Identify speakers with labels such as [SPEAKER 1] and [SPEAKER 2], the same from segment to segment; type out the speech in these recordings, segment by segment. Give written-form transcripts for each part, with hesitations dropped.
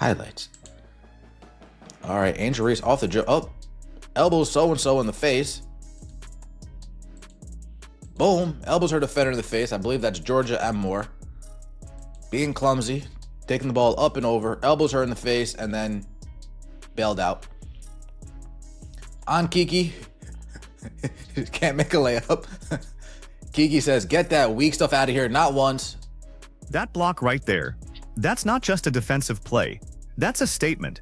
[SPEAKER 1] Highlights. All right, Angel Reese off the jump. Oh, elbows so-and-so in the face. Boom. Elbows her defender in the face. I believe that's Georgia Moore. Being clumsy. Taking the ball up and over. Elbows her in the face and then bailed out. On Kiki. Can't make a layup. Kiki says, get that weak stuff out of here. Not once.
[SPEAKER 2] That block right there. That's not just a defensive play. That's a statement.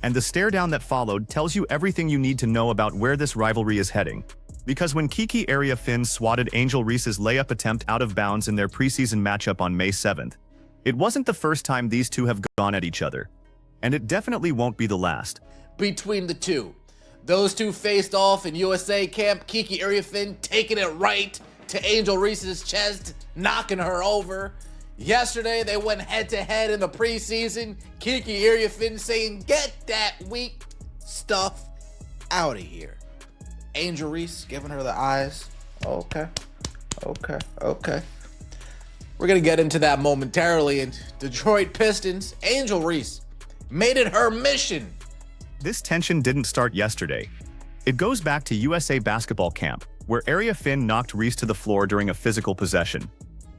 [SPEAKER 2] And the stare down that followed tells you everything you need to know about where this rivalry is heading. Because when Kiki Iriafen swatted Angel Reese's layup attempt out of bounds in their preseason matchup on May 7th, it wasn't the first time these two have gone at each other. And it definitely won't be the last.
[SPEAKER 1] Between the two. Those two faced off in USA camp. Kiki Iriafen taking it right to Angel Reese's chest, knocking her over. Yesterday, they went head-to-head in the preseason. Kiki Iriafen saying, get that weak stuff out of here. Angel Reese giving her the eyes. Okay. We're going to get into that momentarily. And Detroit Pistons, Angel Reese made it her mission.
[SPEAKER 2] This tension didn't start yesterday. It goes back to USA basketball camp, where Iriafen knocked Reese to the floor during a physical possession.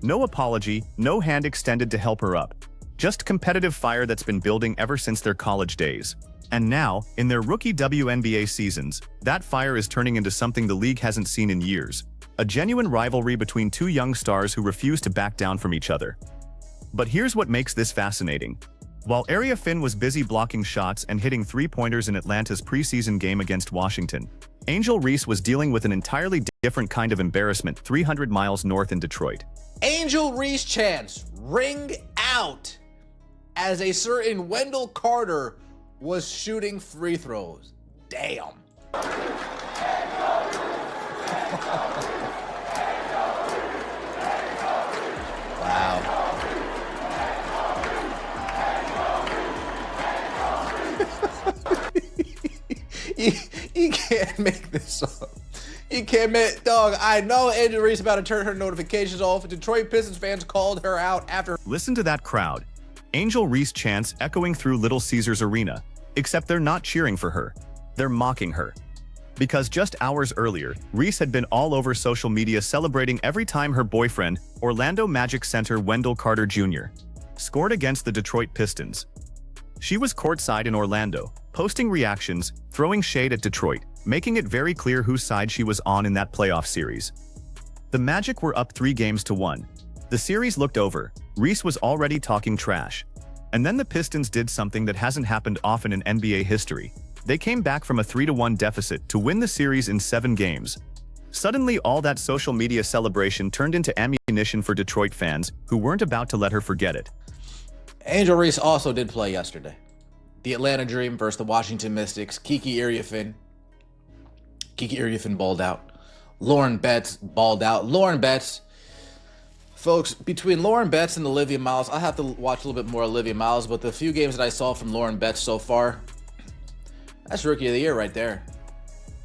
[SPEAKER 2] No apology, no hand extended to help her up. Just competitive fire that's been building ever since their college days. And now, in their rookie WNBA seasons, that fire is turning into something the league hasn't seen in years. A genuine rivalry between two young stars who refuse to back down from each other. But here's what makes this fascinating. While Iriafen was busy blocking shots and hitting three-pointers in Atlanta's preseason game against Washington, Angel Reese was dealing with an entirely different kind of embarrassment 300 miles north in Detroit.
[SPEAKER 1] Angel Reese chants ring out as a certain Wendell Carter was shooting free throws. Damn. Wow. You can't make this up. You can't make, dog, I know Angel Reese about to turn her notifications off. Detroit Pistons fans called her out after.
[SPEAKER 2] Listen to that crowd. Angel Reese chants echoing through Little Caesars Arena. Except they're not cheering for her. They're mocking her. Because just hours earlier, Reese had been all over social media celebrating every time her boyfriend, Orlando Magic center Wendell Carter Jr., scored against the Detroit Pistons. She was courtside in Orlando, posting reactions, throwing shade at Detroit, making it very clear whose side she was on in that playoff series. The Magic were up 3-1. The series looked over. Reese was already talking trash. And then the Pistons did something that hasn't happened often in NBA history. They came back from a 3-1 deficit to win the series in 7 games. Suddenly, all that social media celebration turned into ammunition for Detroit fans who weren't about to let her forget it.
[SPEAKER 1] Angel Reese also did play yesterday. The Atlanta Dream versus the Washington Mystics. Kiki Iriafen balled out. Lauren Betts balled out. Lauren Betts, folks, between Lauren Betts and Olivia Miles, I have to watch a little bit more Olivia Miles, but the few games that I saw from Lauren Betts so far, that's Rookie of the Year right there.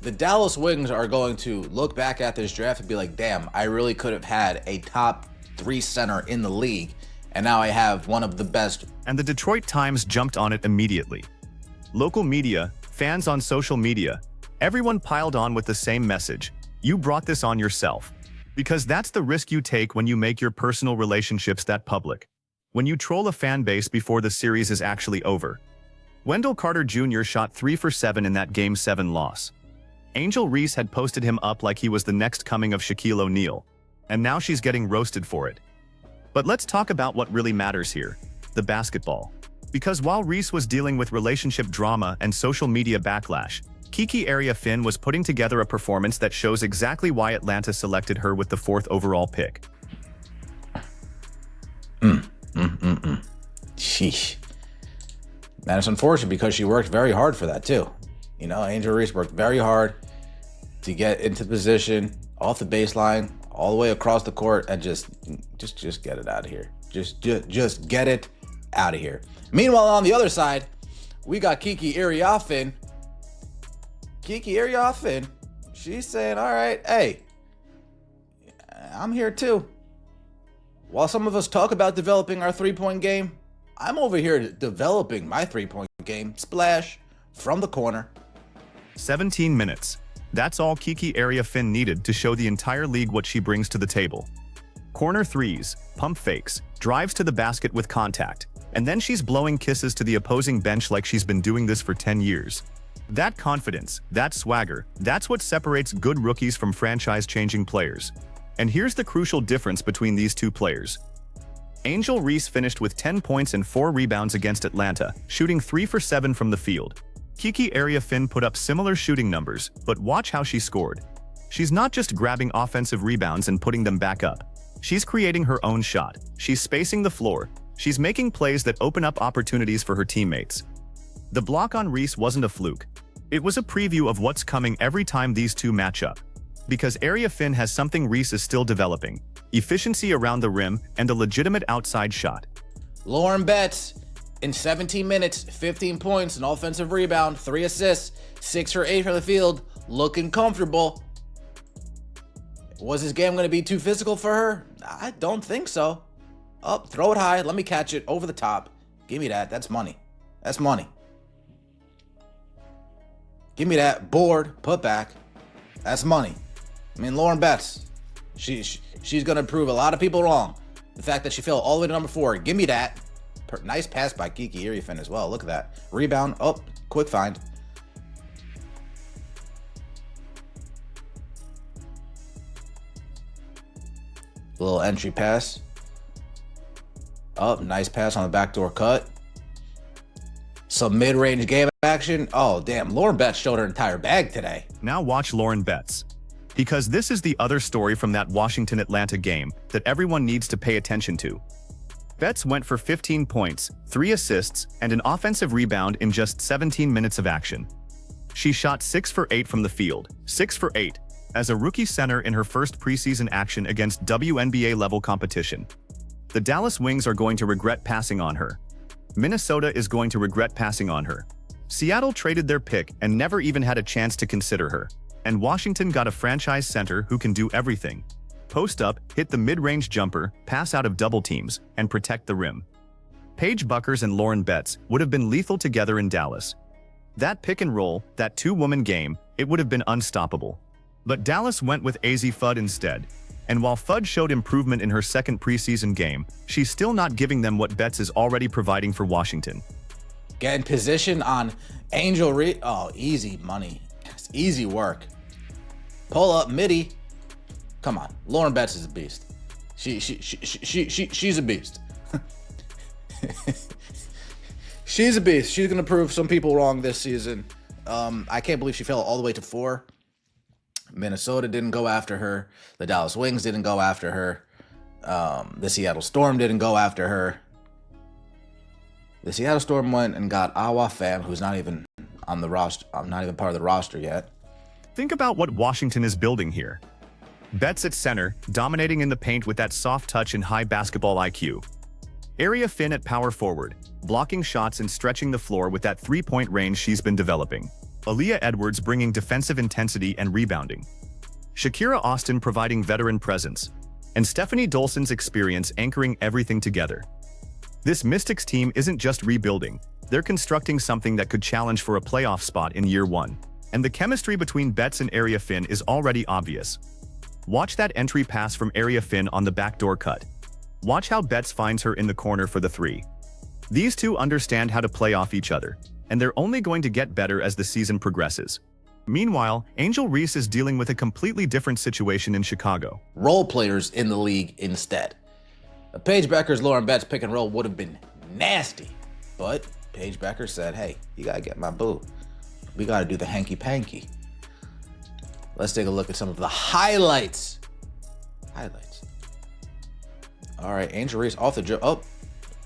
[SPEAKER 1] The Dallas Wings are going to look back at this draft and be like, damn, I really could have had a top 3 center in the league, and now I have one of the best.
[SPEAKER 2] And the Detroit Times jumped on it immediately. Local media, fans on social media, everyone piled on with the same message. You brought this on yourself. Because that's the risk you take when you make your personal relationships that public. When you troll a fan base before the series is actually over. Wendell Carter Jr. shot 3 for 7 in that Game 7 loss. Angel Reese had posted him up like he was the next coming of Shaquille O'Neal. And now she's getting roasted for it. But let's talk about what really matters here. The basketball. Because while Reese was dealing with relationship drama and social media backlash, Kiki Iriafen was putting together a performance that shows exactly why Atlanta selected her with the 4th overall pick.
[SPEAKER 1] Sheesh. Man, it's unfortunate because she worked very hard for that too. You know, Angel Reese worked very hard to get into position, off the baseline, all the way across the court, and just get it out of here. Just get it out of here. Meanwhile, on the other side, we got Kiki Iriafen. Kiki Iriafen, she's saying, all right, hey, I'm here too. While some of us talk about developing our 3-point game, I'm over here developing my three-point game. Splash from the corner.
[SPEAKER 2] 17 minutes. That's all Kiki Iriafen needed to show the entire league what she brings to the table. Corner threes, pump fakes, drives to the basket with contact, and then she's blowing kisses to the opposing bench like she's been doing this for 10 years. That confidence, that swagger, that's what separates good rookies from franchise-changing players. And here's the crucial difference between these two players. Angel Reese finished with 10 points and 4 rebounds against Atlanta, shooting 3 for 7 from the field. Kiki Iriafen put up similar shooting numbers, but watch how she scored. She's not just grabbing offensive rebounds and putting them back up. She's creating her own shot. She's spacing the floor. She's making plays that open up opportunities for her teammates. The block on Reese wasn't a fluke. It was a preview of what's coming every time these two match up. Because Iriafen has something Reese is still developing: efficiency around the rim and a legitimate outside shot.
[SPEAKER 1] Lauren Betts, in 17 minutes, 15 points, an offensive rebound, 3 assists, 6 for 8 from the field, looking comfortable. Was this game going to be too physical for her? I don't think so. Up, throw it high, let me catch it over the top. Give me that. That's money. That's money. Give me that. Board, put back. That's money. I mean, Lauren Betts, she's going to prove a lot of people wrong. The fact that she fell all the way to number 4. Give me that. Nice pass by Kiki Iriafen as well. Look at that. Rebound. Oh, quick find. Little entry pass. Oh, nice pass on the backdoor cut. Some mid-range game action. Oh, damn. Lauren Betts showed her entire bag today.
[SPEAKER 2] Now watch Lauren Betts. Because this is the other story from that Washington-Atlanta game that everyone needs to pay attention to. Betts went for 15 points, 3 assists, and an offensive rebound in just 17 minutes of action. She shot 6 for 8 from the field, 6 for 8, as a rookie center in her first preseason action against WNBA-level competition. The Dallas Wings are going to regret passing on her. Minnesota is going to regret passing on her. Seattle traded their pick and never even had a chance to consider her. And Washington got a franchise center who can do everything: post up, hit the mid-range jumper, pass out of double teams, and protect the rim. Paige Bueckers and Lauren Betts would have been lethal together in Dallas. That pick and roll, that two-woman game, it would have been unstoppable. But Dallas went with AZ Fudd instead. And while Fudd showed improvement in her second preseason game, she's still not giving them what Betts is already providing for Washington.
[SPEAKER 1] Get in position on Angel Reese. Oh, easy money. It's easy work. Pull up, midi. Come on, Lauren Betts is a beast. She's a beast. She's a beast. She's gonna prove some people wrong this season. I can't believe she fell all the way to 4. Minnesota didn't go after her. The Dallas Wings didn't go after her. The Seattle Storm didn't go after her. The Seattle Storm went and got Iriafen, who's not even on the roster. I'm not even part of the roster yet.
[SPEAKER 2] Think about what Washington is building here. Betts at center, dominating in the paint with that soft touch and high basketball IQ. Iriafen at power forward, blocking shots and stretching the floor with that three-point range she's been developing. Aaliyah Edwards bringing defensive intensity and rebounding. Shakira Austin providing veteran presence. And Stephanie Dolson's experience anchoring everything together. This Mystics team isn't just rebuilding, they're constructing something that could challenge for a playoff spot in year 1. And the chemistry between Betts and Iriafen is already obvious. Watch that entry pass from Iriafen on the backdoor cut. Watch how Betts finds her in the corner for the 3. These two understand how to play off each other, and they're only going to get better as the season progresses. Meanwhile, Angel Reese is dealing with a completely different situation in Chicago.
[SPEAKER 1] Role players in the league instead. A Paige Bueckers, Lauren Betts pick and roll would have been nasty, but Paige Bueckers said, hey, you gotta get my boo. We got to do the hanky-panky. Let's take a look at some of the highlights. All right, Angel Reese off the dribble. Oh,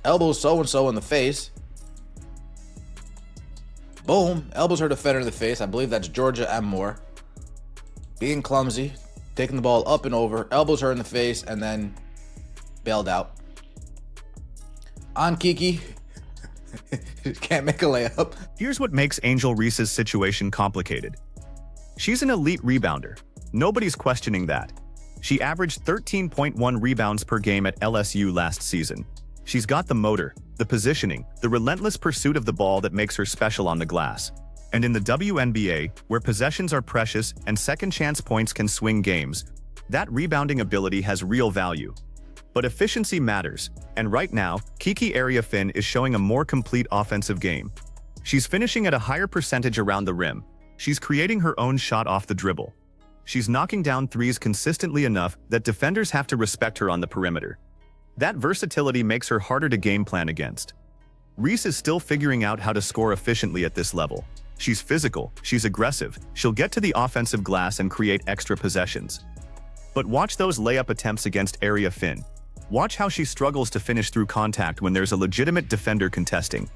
[SPEAKER 1] elbows so-and-so in the face. Boom, elbows her defender in the face. I believe that's Georgia M. Moore. Being clumsy, taking the ball up and over, elbows her in the face, and then bailed out. On Kiki. Can't make a layup.
[SPEAKER 2] Here's what makes Angel Reese's situation complicated. She's an elite rebounder. Nobody's questioning that. She averaged 13.1 rebounds per game at LSU last season. She's got the motor, the positioning, the relentless pursuit of the ball that makes her special on the glass. And in the WNBA, where possessions are precious and second chance points can swing games, that rebounding ability has real value. But efficiency matters, and right now, Kiki Iriafen is showing a more complete offensive game. She's finishing at a higher percentage around the rim. She's creating her own shot off the dribble. She's knocking down threes consistently enough that defenders have to respect her on the perimeter. That versatility makes her harder to game plan against. Reese is still figuring out how to score efficiently at this level. She's physical, she's aggressive, she'll get to the offensive glass and create extra possessions. But watch those layup attempts against Iriafen. Watch how she struggles to finish through contact when there's a legitimate defender contesting.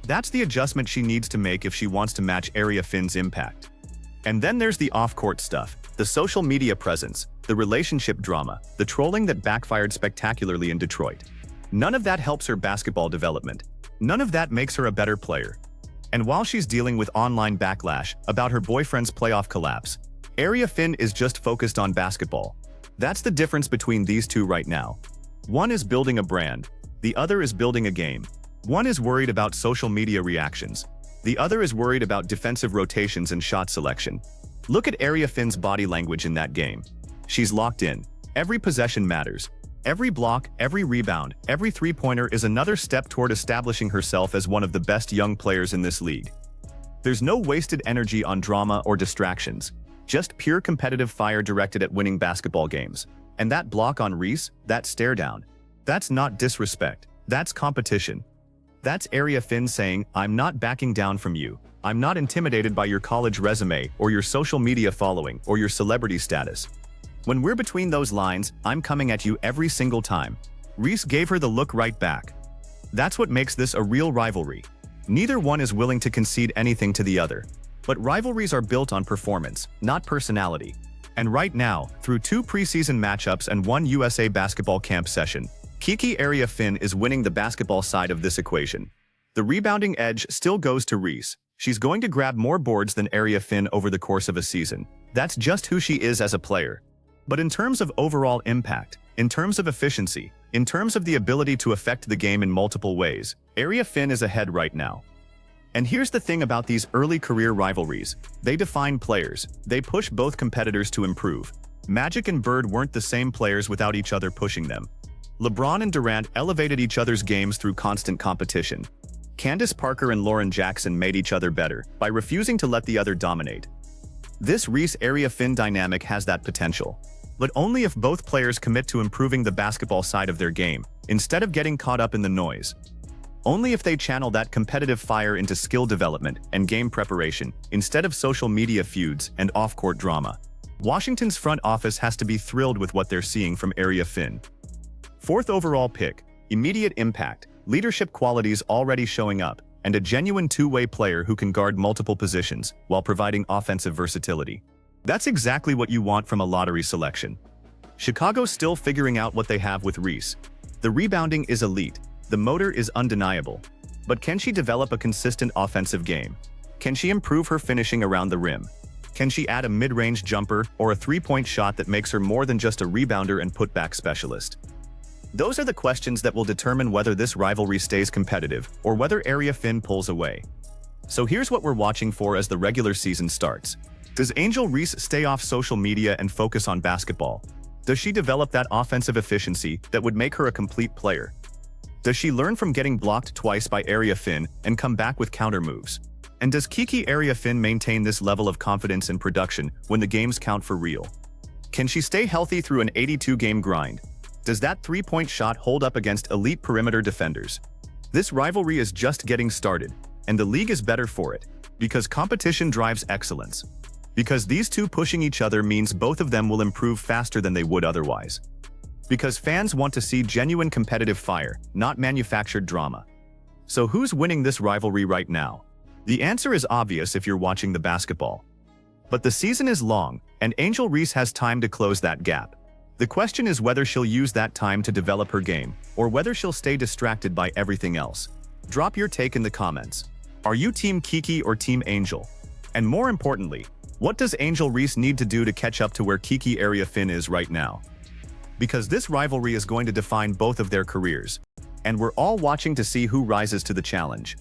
[SPEAKER 2] That's the adjustment she needs to make if she wants to match Iriafen's impact. And then there's the off-court stuff, the social media presence, the relationship drama, the trolling that backfired spectacularly in Detroit. None of that helps her basketball development. None of that makes her a better player. And while she's dealing with online backlash about her boyfriend's playoff collapse, Iriafen is just focused on basketball. That's the difference between these two right now. One is building a brand, the other is building a game. One is worried about social media reactions, the other is worried about defensive rotations and shot selection. Look at Iriafen's body language in that game. She's locked in. Every possession matters. Every block, every rebound, every three-pointer is another step toward establishing herself as one of the best young players in this league. There's no wasted energy on drama or distractions, just pure competitive fire directed at winning basketball games. And that block on Reese, that stare down, that's not disrespect, that's competition. That's Iriafen saying, I'm not backing down from you. I'm not intimidated by your college resume or your social media following or your celebrity status. When we're between those lines, I'm coming at you every single time. Reese gave her the look right back. That's what makes this a real rivalry. Neither one is willing to concede anything to the other. But rivalries are built on performance, not personality. And right now, through 2 preseason matchups and 1 USA basketball camp session, Kiki Iriafen is winning the basketball side of this equation. The rebounding edge still goes to Reese. She's going to grab more boards than Iriafen over the course of a season. That's just who she is as a player. But in terms of overall impact, in terms of efficiency, in terms of the ability to affect the game in multiple ways, Iriafen is ahead right now. And here's the thing about these early career rivalries. They define players. They push both competitors to improve. Magic and Bird weren't the same players without each other pushing them. LeBron and Durant elevated each other's games through constant competition. Candace Parker and Lauren Jackson made each other better by refusing to let the other dominate. This Reese-Iriafen dynamic has that potential. But only if both players commit to improving the basketball side of their game, instead of getting caught up in the noise. Only if they channel that competitive fire into skill development and game preparation, instead of social media feuds and off-court drama. Washington's front office has to be thrilled with what they're seeing from Iriafen. 4th overall pick, immediate impact, leadership qualities already showing up, and a genuine two-way player who can guard multiple positions while providing offensive versatility. That's exactly what you want from a lottery selection. Chicago's still figuring out what they have with Reese. The rebounding is elite, the motor is undeniable. But can she develop a consistent offensive game? Can she improve her finishing around the rim? Can she add a mid-range jumper or a three-point shot that makes her more than just a rebounder and putback specialist? Those are the questions that will determine whether this rivalry stays competitive or whether Iriafen pulls away. So here's what we're watching for as the regular season starts. Does Angel Reese stay off social media and focus on basketball? Does she develop that offensive efficiency that would make her a complete player? Does she learn from getting blocked twice by Iriafen and come back with counter moves? And does Kiki Iriafen maintain this level of confidence and production when the games count for real? Can she stay healthy through an 82-game grind? Does that three-point shot hold up against elite perimeter defenders? This rivalry is just getting started, and the league is better for it, because competition drives excellence. Because these two pushing each other means both of them will improve faster than they would otherwise. Because fans want to see genuine competitive fire, not manufactured drama. So who's winning this rivalry right now? The answer is obvious if you're watching the basketball. But the season is long, and Angel Reese has time to close that gap. The question is whether she'll use that time to develop her game, or whether she'll stay distracted by everything else. Drop your take in the comments. Are you Team Kiki or Team Angel? And more importantly, what does Angel Reese need to do to catch up to where Kiki Iriafen is right now? Because this rivalry is going to define both of their careers. and we're all watching to see who rises to the challenge.